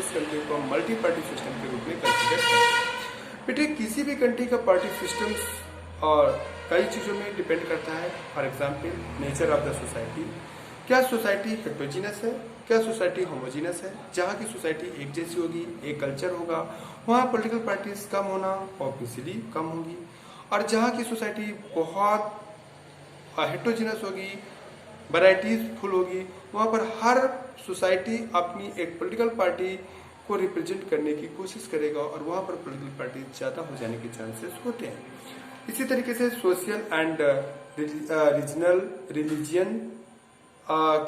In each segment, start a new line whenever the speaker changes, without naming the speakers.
उस कंट्री को multi party system के रूप में कंसिडर करते हैं। बेटे किसी भी कंट्री का पार्टी सिस्टम और कई चीज़ों में डिपेंड करता है। For example nature of the society, क्या सोसाइटी हेट्रोजीनस है, क्या सोसाइटी होमोजीनस है। जहाँ की सोसाइटी एक जैसी होगी, एक कल्चर होगा, वहाँ पॉलिटिकल पार्टीज कम होना ऑब्वियसली कम होगी। और जहाँ की सोसाइटी बहुत हेट्रोजीनस होगी, वैराइटीज फुल होगी, वहाँ पर हर सोसाइटी अपनी एक पॉलिटिकल पार्टी को रिप्रेजेंट करने की कोशिश करेगा और वहाँ पर पॉलिटिकल पार्टी ज़्यादा हो जाने के चांसेस होते हैं। इसी तरीके से social and regional religion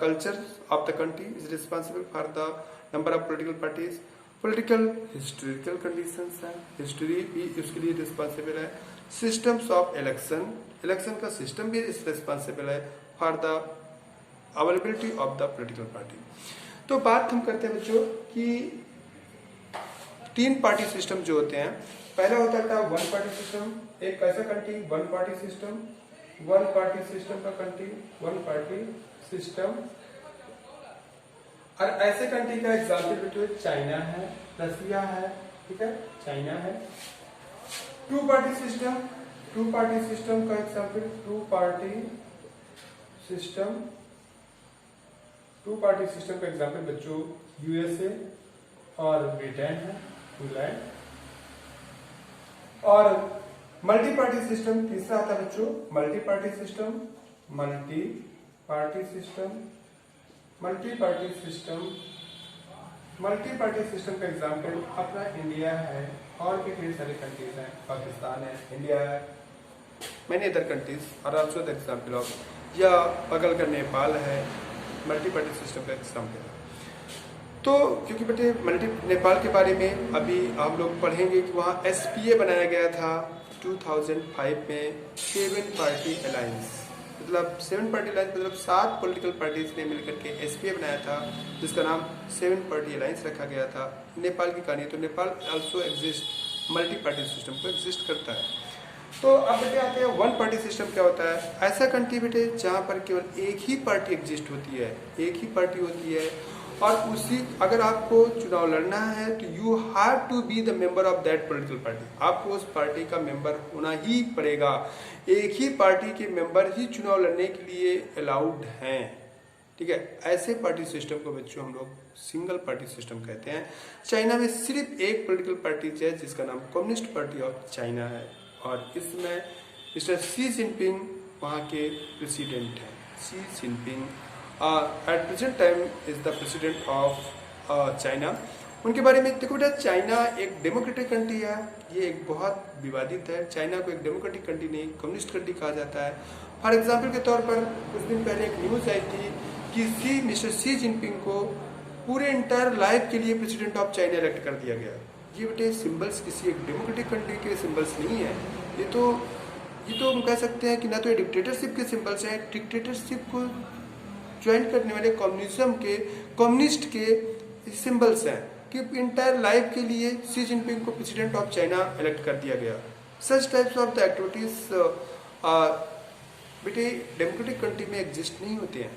culture of the country is responsible for the number of political parties. Political historical conditions है, हिस्ट्री भी उसके लिए रिस्पॉन्सिबल है। सिस्टम्स ऑफ इलेक्शन, इलेक्शन का सिस्टम भी रिस्पॉन्सिबल है for the availability of the political party. तो बात हम करते हैं बच्चों कि तीन पार्टी सिस्टम जो होते हैं, पहला होता था वन पार्टी सिस्टम। एक कैसा country, one party system, one party system का कंट्री, वन पार्टी सिस्टम। और ऐसे कंट्री का एग्जाम्पल बेटे चाइना है, रसिया है, ठीक है, चाइना है। Two party system, two party system का example two party system, two party system का एग्जाम्पल बच्चों यूएसए और ब्रिटेन है, इंग्लैंड। और मल्टी पार्टी सिस्टम तीसरा आता है बच्चों multi party system, multi party system, multi party system. Multi party system का एग्जाम्पल अपना इंडिया है और भी ढेर सारे कंट्रीज हैं, पाकिस्तान है, इंडिया है, मैनी अदर कंट्रीज और आल्सो द एग्जाम्पल ऑफ, या बगल का नेपाल है, मल्टी पार्टी सिस्टम का एग्जाम्पल। तो क्योंकि बेटे मल्टी नेपाल के बारे में अभी हम लोग पढ़ेंगे कि वहाँ SPA बनाया गया था 2005 में, 7 पार्टी अलायंस, मतलब 7 पार्टी अलायंस मतलब 7 पॉलिटिकल पार्टीज ने मिलकर के SPA बनाया था, जिसका नाम 7 पार्टी अलायंस रखा गया था। नेपाल की कहानी, तो Nepal also exist multi party system को एग्जिस्ट करता है। तो अब बेटे आते हैं वन पार्टी सिस्टम क्या होता है। ऐसा कंट्री बेटे जहाँ पर केवल एक ही पार्टी एग्जिस्ट होती है, एक ही पार्टी होती है, और उसी अगर आपको चुनाव लड़ना है तो you have to be the member of that political party, आपको उस पार्टी का मेंबर होना ही पड़ेगा। एक ही पार्टी के मेंबर ही चुनाव लड़ने के लिए अलाउड हैं, ठीक है। ऐसे पार्टी सिस्टम को बच्चों हम लोग सिंगल पार्टी सिस्टम कहते हैं। चाइना में सिर्फ एक पॉलिटिकल पार्टी है जिसका नाम कम्युनिस्ट पार्टी ऑफ चाइना है, और इसमें मिस्टर शी जिनपिंग वहाँ के प्रेसिडेंट हैं। Xi Jinping at present time is the president of China. उनके बारे में देखो बेटा, चाइना एक डेमोक्रेटिक कंट्री है, ये एक बहुत विवादित है। चाइना को एक डेमोक्रेटिक कंट्री नहीं कम्युनिस्ट कंट्री कहा जाता है। फॉर एग्जाम्पल के तौर पर कुछ दिन पहले एक न्यूज़ आई थी कि मिस्टर शी जिनपिंग को पूरे इंटायर लाइफ के लिए प्रेसिडेंट ऑफ चाइना इलेक्ट कर दिया गया। ये बेटे सिंबल्स किसी एक डेमोक्रेटिक कंट्री के सिंबल्स नहीं है, ये तो हम कह सकते हैं कि ना तो ये डिक्टेटरशिप के सिंबल्स हैं। डिक्टेटरशिप को ज्वाइन करने वाले कम्युनिज्म के कम्युनिस्ट के सिंबल्स हैं कि इंटायर लाइफ के लिए शी जिनपिंग को प्रेसिडेंट ऑफ चाइना इलेक्ट कर दिया गया। Such types of the activities बेटे डेमोक्रेटिक कंट्री में एग्जिस्ट नहीं होते हैं।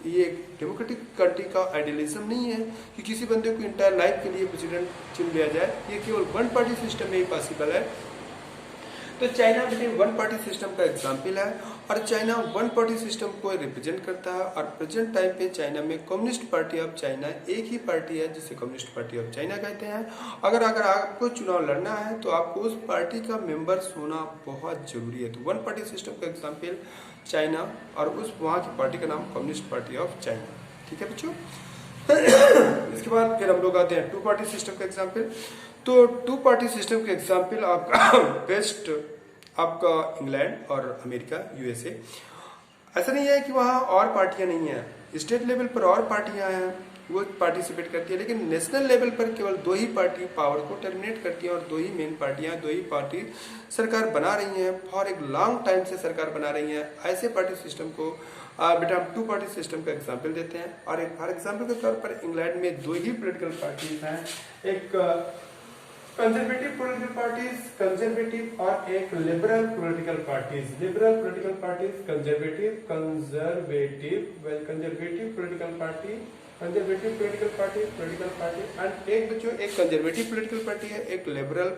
ये डेमोक्रेटिक कंट्री का आइडियलिज्म नहीं है कि किसी बंदे को इंटायर लाइफ के लिए प्रेसिडेंट चुन लिया जाए, ये केवल वन पार्टी सिस्टम में ही पॉसिबल है। तो चाइना बेटे वन पार्टी सिस्टम का एग्जाम्पल है, और चाइना वन पार्टी सिस्टम को रिप्रेजेंट करता है। और प्रेजेंट टाइम पे चाइना में कम्युनिस्ट पार्टी ऑफ चाइना एक ही पार्टी है जिसे कम्युनिस्ट पार्टी ऑफ चाइना कहते हैं। अगर आपको चुनाव लड़ना है तो आपको उस पार्टी का मेंबर्स होना बहुत जरूरी है। तो वन पार्टी सिस्टम का एग्जाम्पल चाइना, और उस वहाँ की पार्टी का नाम कम्युनिस्ट पार्टी ऑफ चाइना, ठीक है बच्चों। इसके बाद फिर हम लोग आते हैं टू पार्टी सिस्टम का एग्जाम्पल। तो टू पार्टी सिस्टम के एग्जाम्पल आपका बेस्ट आपका इंग्लैंड और अमेरिका, यूएसए। ऐसा नहीं है कि वहाँ और पार्टियां नहीं हैं, स्टेट लेवल पर और पार्टियां हैं, वो पार्टिसिपेट करती है, लेकिन नेशनल लेवल पर केवल 2 ही पार्टी पावर को टर्मिनेट करती हैं, और 2 ही मेन पार्टियां, 2 ही पार्टी सरकार बना रही हैं, फॉर एक लॉन्ग टाइम से सरकार बना रही हैं। ऐसे पार्टी सिस्टम को बेटा हम टू पार्टी सिस्टम का एग्जाम्पल देते हैं। और एक फॉर एग्जाम्पल के तौर पर इंग्लैंड में 2 ही पोलिटिकल पार्टीज हैं, एक कंजर्वेटिव पॉलिटिकल पार्टीज, कंजर्वेटिव, और एक liberal political parties. Liberal political parties, conservative political party, conservative political party and एक बच्चों एक कंजर्वेटिव पॉलिटिकल पार्टी है, एक लिबरल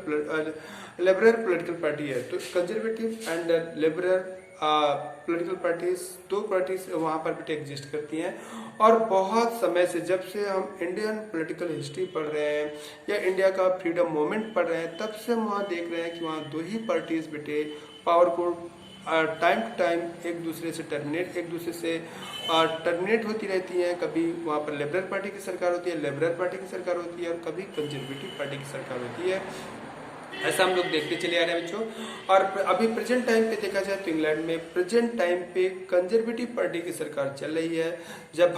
पॉलिटिकल पार्टी है। तो conservative and liberal political parties, दो पार्टीज वहां पर बेटे एग्जिस्ट करती हैं। और बहुत समय से, जब से हम इंडियन पॉलिटिकल हिस्ट्री पढ़ रहे हैं या इंडिया का फ्रीडम मूवमेंट पढ़ रहे हैं, तब से हम वहाँ देख रहे हैं कि वहाँ दो ही पार्टीज बेटे पावर को टाइम टू टाइम एक दूसरे से टर्मिनेट होती रहती हैं। कभी वहाँ पर लिबरल पार्टी की सरकार होती है, लिबरल पार्टी की सरकार होती है, और कभी कंजर्वेटिव पार्टी की सरकार होती है। ऐसा हम लोग देखते चले आ रहे हैं बच्चों। और अभी प्रेजेंट टाइम पे देखा जाए तो इंग्लैंड में प्रेजेंट टाइम पे कंजर्वेटिव पार्टी की सरकार चल रही है। जब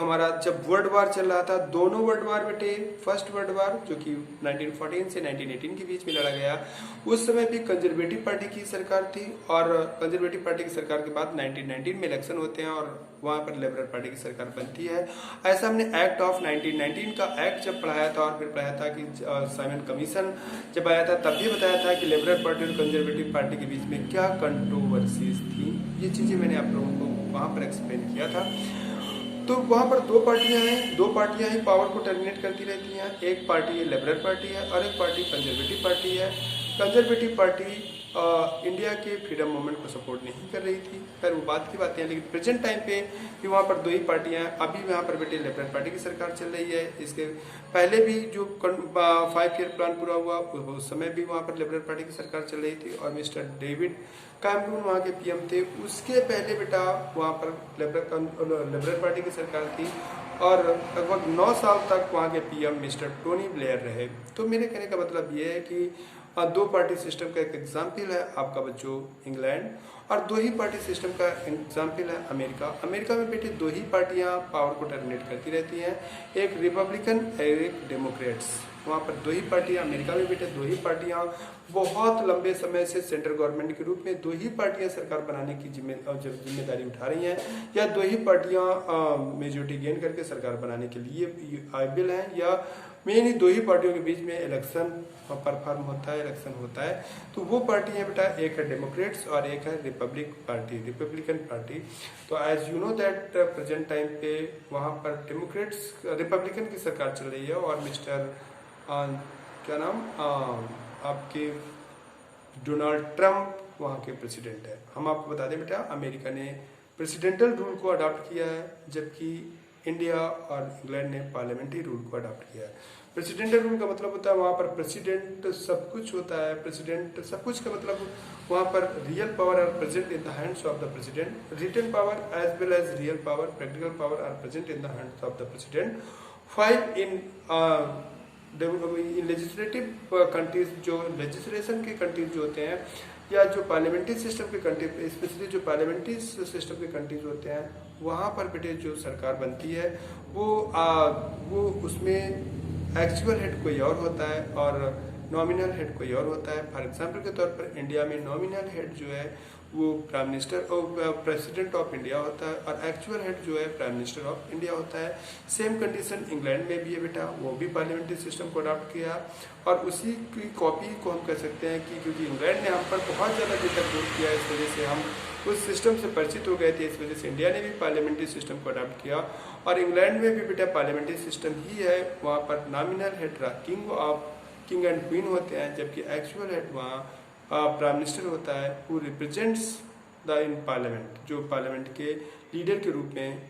वर्ल्ड वार चल रहा था, दोनों वर्ल्ड वार बेटे, फर्स्ट वर्ल्ड वार जो कि 1914 से 1918 के बीच में लड़ा गया, उस समय भी कंजर्वेटिव पार्टी की सरकार थी। और कंजर्वेटिव पार्टी की सरकार के बाद 1919 में इलेक्शन होते हैं और वहां पर लिबरल पार्टी की सरकार बनती है। ऐसा हमने एक्ट ऑफ 1919 का एक्ट जब पढ़ाया था, और फिर पढ़ाया था कि साइमन कमीशन जब आया था, तब भी बताया था कि लिबरल पार्टी और कंजर्वेटिव पार्टी के बीच में क्या कंट्रोवर्सीज थी। ये चीजें मैंने आप लोगों को वहां पर एक्सप्लेन किया था। तो वहां पर दो पार्टियां ही पावर को टर्मिनेट करती रहती हैं। एक पार्टी लिबरल पार्टी है और एक पार्टी कंजर्वेटिव पार्टी है। कंजर्वेटिव पार्टी इंडिया के फ्रीडम मूवमेंट को सपोर्ट नहीं कर रही थी, पर वो बात की बातें हैं। लेकिन प्रेजेंट टाइम पे भी वहाँ पर दो ही पार्टियां हैं। अभी वहाँ पर बेटे लिबरल पार्टी की सरकार चल रही है। इसके पहले भी जो 5 ईयर प्लान पूरा हुआ, उस समय भी वहाँ पर लिबरल पार्टी की सरकार चल रही थी और मिस्टर डेविड कैमरून वहाँ के पीएम थे। उसके पहले बेटा वहाँ पर लिबरल पार्टी की सरकार थी और लगभग 9 साल तक वहाँ के पीएम मिस्टर टोनी ब्लेयर रहे। तो मेरे कहने का मतलब ये है कि दो पार्टी सिस्टम का एक एग्जाम्पल है आपका बच्चों इंग्लैंड, और दो ही पार्टी सिस्टम का एग्जाम्पल है अमेरिका। अमेरिका में बेटे दो ही पार्टियां पावर को टर्मिनेट करती रहती हैं, एक रिपब्लिकन और एक डेमोक्रेट्स। वहाँ पर दो ही पार्टियां, अमेरिका में बेटे दो ही पार्टियां बहुत लंबे समय से सेंट्रल गवर्नमेंट के रूप में दो ही पार्टियां सरकार बनाने की जिम्मेदारी उठा रही हैं, या दो ही पार्टियां मेजोरिटी गेन करके सरकार बनाने के लिए एबल हैं, या मेन ही दो ही पार्टियों के बीच में इलेक्शन परफॉर्म होता है, इलेक्शन होता है। तो वो पार्टी है बेटा, एक है डेमोक्रेट्स और एक है रिपब्लिकन पार्टी। तो as you know that present time पे वहाँ पर रिपब्लिकन की सरकार चल रही है और मिस्टर क्या नाम आपके डोनाल्ड ट्रंप वहाँ के प्रेसिडेंट है। हम आपको बता दें बेटा, अमेरिका ने प्रेसिडेंटल रूल को अडॉप्ट किया है, जबकि इंडिया और इंग्लैंड ने पार्लियामेंट्री रूल को अडॉप्ट किया है। प्रेसिडेंटल रूल का मतलब होता है वहाँ पर प्रेसिडेंट सब कुछ होता है। प्रेसिडेंट सब कुछ का मतलब वहाँ पर real power are present in the hands of the president, written power as well as real power, practical power are present in the hands of the president. Five in legislative countries, जो legislation के countries जो होते हैं, या जो parliamentary system के country, specially जो parliamentary system के कंट्रीज होते हैं, वहाँ पर बेटे जो सरकार बनती है वो उसमें एक्चुअल हेड कोई और होता है और नॉमिनल हेड कोई और होता है। फॉर एग्जांपल के तौर पर इंडिया में नॉमिनल हेड जो है वो प्राइम मिनिस्टर और प्रेसिडेंट ऑफ इंडिया होता है, और एक्चुअल हेड जो है प्राइम मिनिस्टर ऑफ इंडिया होता है। सेम कंडीशन इंग्लैंड में भी है बेटा, वो भी पार्लियामेंट्री सिस्टम को अडॉप्ट किया, और उसी की कॉपी को हम कह सकते हैं कि क्योंकि इंग्लैंड ने हम पर बहुत ज़्यादा डेटा ग्रोथ किया, इस वजह से हम उस सिस्टम से परिचित हो गए थे। इस वजह से इंडिया ने भी पार्लियामेंट्री सिस्टम को अडॉप्ट किया, और इंग्लैंड में भी बेटा पार्लियामेंट्री सिस्टम ही है। वहाँ पर nominal head king and queen होते हैं, जबकि एक्चुअल हेड वहाँ प्राइम मिनिस्टर होता है, who represents the in parliament, जो पार्लियामेंट के लीडर के रूप में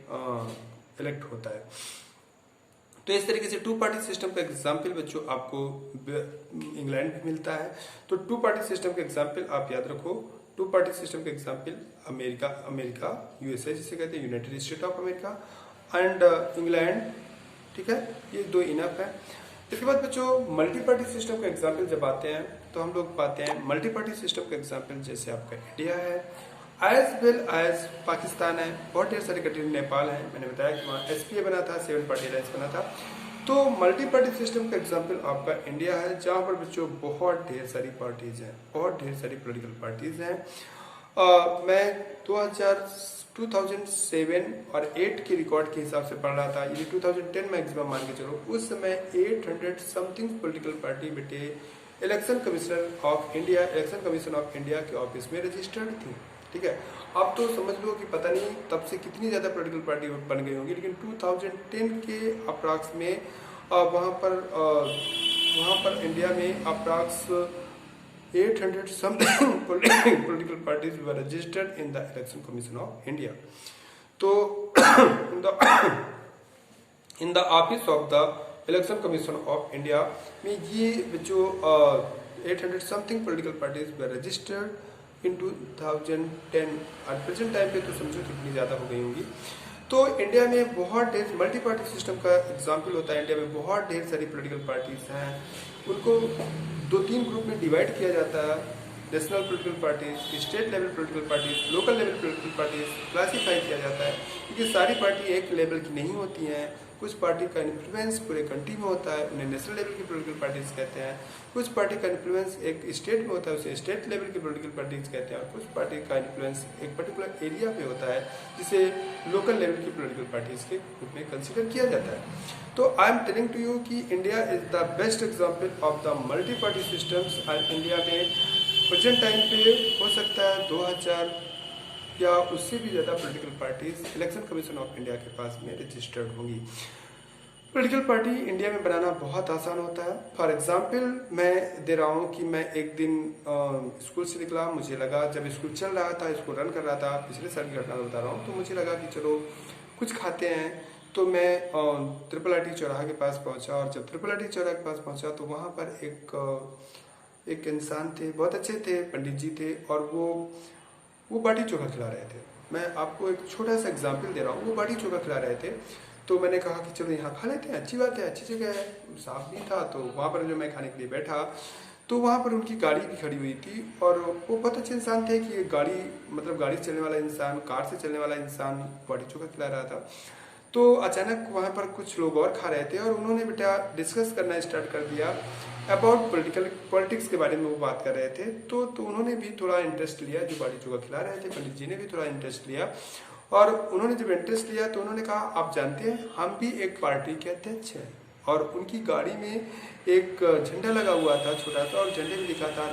इलेक्ट होता है। तो इस तरीके से टू पार्टी सिस्टम का एग्जाम्पल बच्चों आपको इंग्लैंड में मिलता है। तो टू पार्टी सिस्टम का एग्जाम्पल आप याद रखो, टू पार्टी सिस्टम का एग्जाम्पल अमेरिका यूएसए जिसे कहते हैं, United state of America, and England. ठीक है, ये दो इनफ है। इसके बाद बच्चों मल्टी पार्टी सिस्टम का एग्जाम्पल जब आते हैं तो हम लोग पाते हैं मल्टी पार्टी सिस्टम का एग्जाम्पल जैसे आपका इंडिया है, एज वेल एज पाकिस्तान है, बहुत ढेर सारे कंट्री, नेपाल है। मैंने बताया कि वहाँ SPA बना था, 7 पार्टी अलायंस बना था। तो मल्टी पार्टी सिस्टम का एग्जाम्पल आपका इंडिया है, जहाँ पर बच्चों बहुत ढेर सारी पार्टीज हैं, बहुत ढेर सारी पोलिटिकल पार्टीज हैं। मैं 2007 और 8 के रिकॉर्ड के हिसाब से पढ़ रहा था, ये 2010 मैक्सिमम मान के चलो, उस समय 800 समथिंग पॉलिटिकल पार्टी बेटे इलेक्शन कमीशन ऑफ इंडिया के ऑफिस में रजिस्टर्ड थी। ठीक है। आप तो समझ लो कि पता नहीं तब से कितनी ज़्यादा पॉलिटिकल पार्टी बन गई होंगी, लेकिन 2010 के अप्रॉक्स में वहाँ पर इंडिया में approx 800 something political parties were registered in the Election Commission of India. तो in the office of the Election Commission of India में ये जो 800 something political parties were registered in 2010 और प्रेजेंट टाइम पे तो समझो कितनी ज़्यादा हो गई होंगी। तो इंडिया में बहुत ढेर मल्टी पार्टी सिस्टम का एग्जाम्पल होता है। इंडिया में बहुत ढेर सारी पॉलिटिकल पार्टीज हैं, उनको 2-3 ग्रुप में डिवाइड किया जाता है। National political parties, state level political parties, local level political parties classify किया जाता है, क्योंकि सारी पार्टी एक लेवल की नहीं होती हैं। कुछ पार्टी का इन्फ्लुएंस पूरे कंट्री में होता है, उन्हें नेशनल लेवल की पॉलिटिकल पार्टीज कहते हैं। कुछ पार्टी का इन्फ्लुएंस एक स्टेट में होता है, उसे स्टेट लेवल की पॉलिटिकल पार्टीज कहते हैं। और कुछ पार्टी का इन्फ्लुएंस एक पर्टिकुलर एरिया पे होता है, जिसे लोकल लेवल की पॉलिटिकल पार्टीज के रूप में कंसिडर किया जाता है। तो I am telling to you कि India is the best example of the multi party systems. और इंडिया में प्रेजेंट टाइम पे हो सकता है 2000 या उससे भी ज़्यादा political parties election commission of India के पास में रजिस्टर्ड होंगी। पॉलिटिकल पार्टी इंडिया में बनाना बहुत आसान होता है। फॉर एग्जाम्पल मैं दे रहा हूँ कि मैं एक दिन स्कूल से निकला, मुझे लगा जब स्कूल चल रहा था, स्कूल रन कर रहा था, पिछले साल की घटना बता रहा हूँ, तो मुझे लगा कि चलो कुछ खाते हैं। तो मैं ट्रिपल आईटी चौराहा के पास पहुंचा, और जब ट्रिपल आईटी चौराहा के पास पहुंचा तो वहाँ पर एक इंसान थे, बहुत अच्छे थे, पंडित जी थे, और वो बाटी चोखा खिला रहे थे। मैं आपको एक छोटा सा एग्जाम्पल दे रहा हूँ। वो बाटी चोखा खिला रहे थे, तो मैंने कहा कि चलो यहाँ खा लेते हैं, अच्छी बात है, अच्छी जगह है, साफ भी था। तो वहाँ पर जो मैं खाने के लिए बैठा, तो वहाँ पर उनकी गाड़ी भी खड़ी हुई थी, और वो बहुत अच्छे इंसान थे कि गाड़ी से चलने वाला इंसान, कार से चलने वाला इंसान बाटी चोखा खिला रहा था। तो अचानक वहाँ पर कुछ लोग और खा रहे थे, और उन्होंने बेटा डिस्कस करना स्टार्ट कर दिया अबाउट पॉलिटिक्स के बारे में। वो बात कर रहे थे, तो उन्होंने भी थोड़ा इंटरेस्ट लिया, जो बाटी चोखा खिला रहे थे पंडित जी ने भी थोड़ा इंटरेस्ट लिया। और उन्होंने जब इंटरेस्ट लिया तो उन्होंने कहा, आप जानते हैं हम भी एक पार्टी के अध्यक्ष हैं। और उनकी गाड़ी में एक झंडा लगा हुआ था छोटा सा, और झंडे में लिखा था